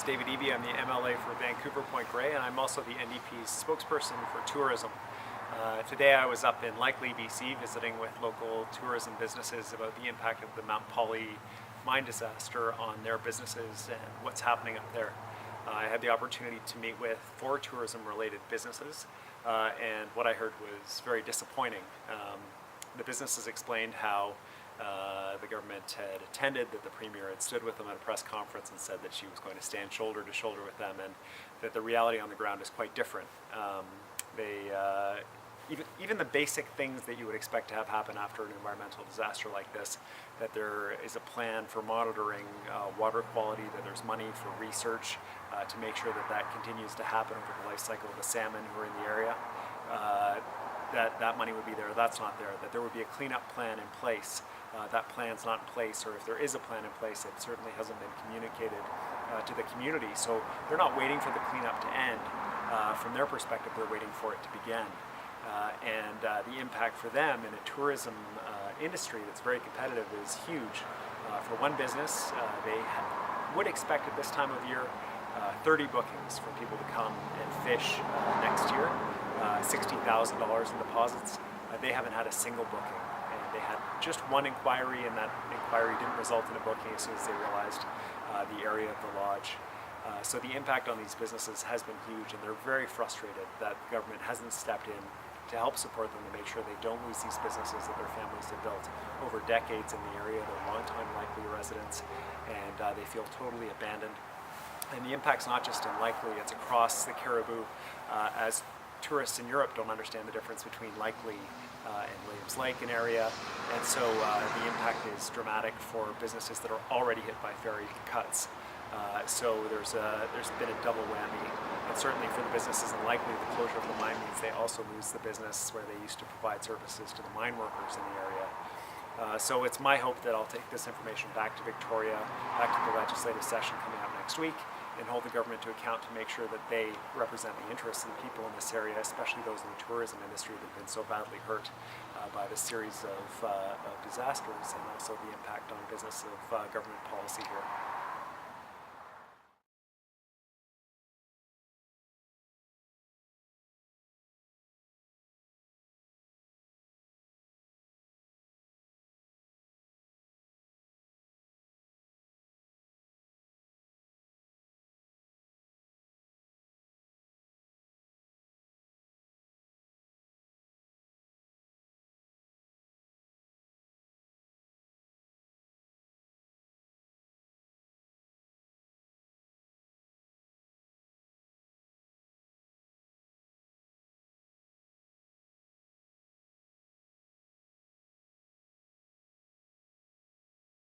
David Eby. I'm the MLA for Vancouver Point Grey, and I'm also the NDP's spokesperson for tourism. Today I was up in Likely, BC, visiting with local tourism businesses about the impact of the Mount Polley mine disaster on their businesses and what's happening up there. I had the opportunity to meet with 4 tourism-related businesses, and what I heard was very disappointing. The businesses explained how the government had attended, that the Premier had stood with them at a press conference and said that she was going to stand shoulder to shoulder with them, and that the reality on the ground is quite different. Even the basic things that you would expect to have happen after an environmental disaster like this, that there is a plan for monitoring water quality, that there's money for research to make sure that that continues to happen over the life cycle of the salmon who are in the area, that money would be there. That's not there. That there would be a cleanup plan in place. That plan's not in place, or if there is a plan in place, it certainly hasn't been communicated to the community. So they're not waiting for the cleanup to end. From their perspective, they're waiting for it to begin. And the impact for them in a tourism industry that's very competitive is huge. For one business, they would expect at this time of year 30 bookings for people to come and fish next year, $60,000 in deposits. They haven't had a single booking, and they had just one inquiry, and that inquiry didn't result in a booking as soon as they realized the area of the lodge. So the impact on these businesses has been huge, and they're very frustrated that the government hasn't stepped in to help support them to make sure they don't lose these businesses that their families have built over decades in the area. They're long-time Likely residents, and they feel totally abandoned. And the impact's not just in Likely, it's across the Cariboo, as tourists in Europe don't understand the difference between Likely and Williams Lake and area, and so the impact is dramatic for businesses that are already hit by ferry cuts. So there's been a double whammy, and certainly for the businesses in Likely, the closure of the mine means they also lose the business where they used to provide services to the mine workers in the area. So it's my hope that I'll take this information back to Victoria, back to the legislative session coming up next week, and hold the government to account to make sure that they represent the interests of the people in this area, especially those in the tourism industry that have been so badly hurt by this series of disasters, and also the impact on business of government policy here.